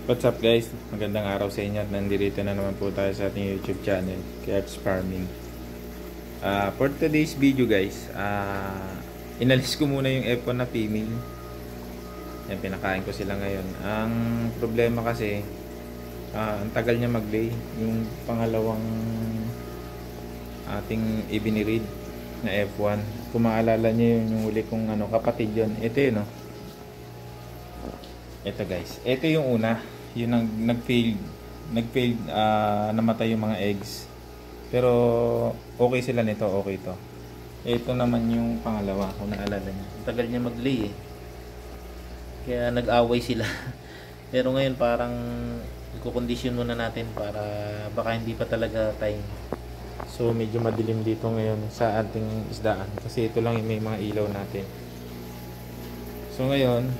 What's up guys? Magandang araw sa inyo at nandito na naman po tayo sa ating YouTube channel, Arts Farming. For today's video guys, inalis ko muna yung F1 na female. Yan, pinakain ko sila ngayon. Ang problema kasi, ang tagal niya mag-lay. Yung pangalawang ating ibinirid na F1. Kung maalala niyo yung huli kong kapatid yun. Ito yun, no? Ito guys, ito yung una, yung nag-failed, namatay yung mga eggs. Pero okay sila nito, okay to. Ito naman yung pangalawa, kung naalala niyo. Tagal niya mag-lay eh. Kaya nag-away sila. Pero ngayon parang i-condition muna natin para baka hindi pa talaga time. So medyo madilim dito ngayon sa ating isdaan kasi ito lang yung may mga ilaw natin. So ngayon,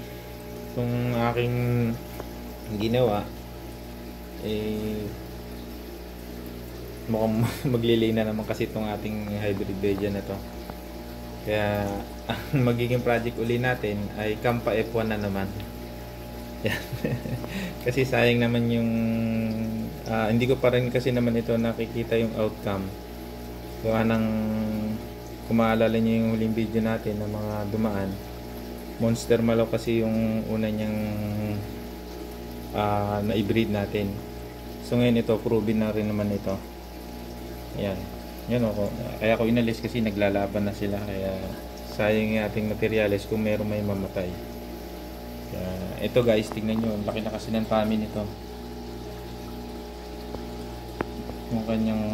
itong aking ginawa mukhang maglilay na naman kasi itong ating hybrid Beja na to. Kaya ang magiging project uli natin ay Kampa F1 na naman. Yan. Kasi sayang naman yung hindi ko pa rin kasi naman ito nakikita yung outcome. Kaya kung maalala nyo yung huling video natin ng mga dumaan, Monster Malaw kasi yung una niyang na-breed natin. So ngayon ito, proven na rin naman ito. Ayan. Yan ako. Kaya ako inalis kasi naglalaban na sila. Kaya sayang yung ating materials kung meron may mamatay. Kaya ito guys, tingnan nyo. Laki na kasi ng tummy nito. Yung kanyang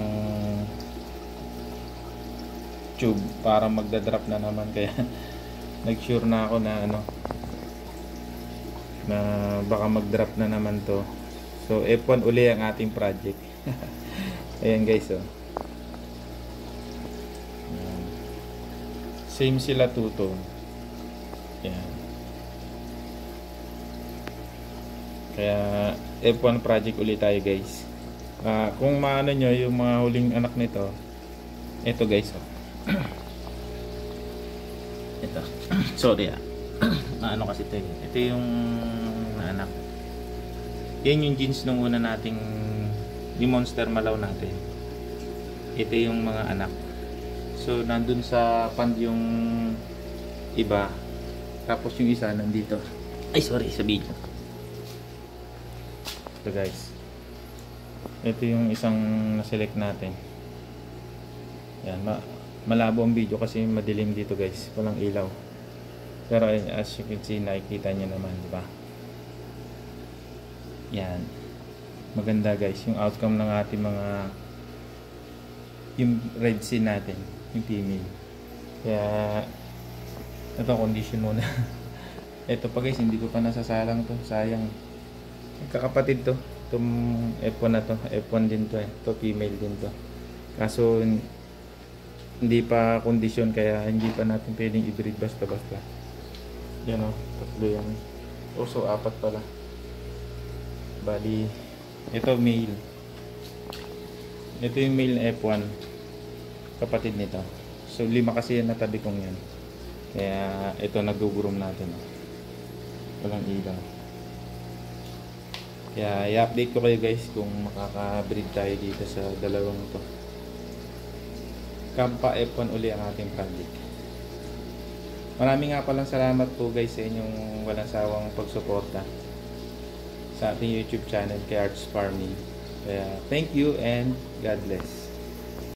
tube para magdadrop na naman. Kaya nag-sure na ako na na baka mag-drop na naman to. So F1 uli ang ating project. Ayan guys, oh. Same sila two-tone. Ayan. Kaya F1 project uli tayo guys. Kung maano nyo yung mga huling anak nito, ito guys, oh. Ito. Sorry ano kasi ito. Ito yung anak. Yan yung genes nung una nating yung Monster Malaw natin. Ito yung mga anak. So nandun sa pond yung iba. Tapos yung isa nandito. Ay sorry sa video. Ito guys. Ito yung isang na-select natin. Yan. Malabo ang video kasi madilim dito guys. Walang ilaw. Pero as you can see, nakikita nyo naman, di ba? Yan. Maganda guys. Yung outcome ng ating mga yung red sea natin. Yung female. Kaya ito, condition muna. Ito pa guys, hindi ko pa nasasalang to. Sayang. Kakapatid to. Itong F1 na to. F1 din to eh. Ito female din to. Kaso hindi pa condition kaya hindi pa natin pwedeng i-breed basta-basta. Yan o, tatlo yan. So apat pala. Bali, ito male. Ito yung male na F1. Kapatid nito. So 5 kasi yan natabi kong yan. Kaya ito nag-groom natin. Walang ilaw. Kaya i-update ko kayo guys kung makaka-breed tayo dito sa dalawang to. Kampa F1 uli ang ating project. Maraming nga palang salamat po guys sa inyong walang sawang pagsuporta sa ating YouTube channel, Arts Farming. Kaya thank you and God bless.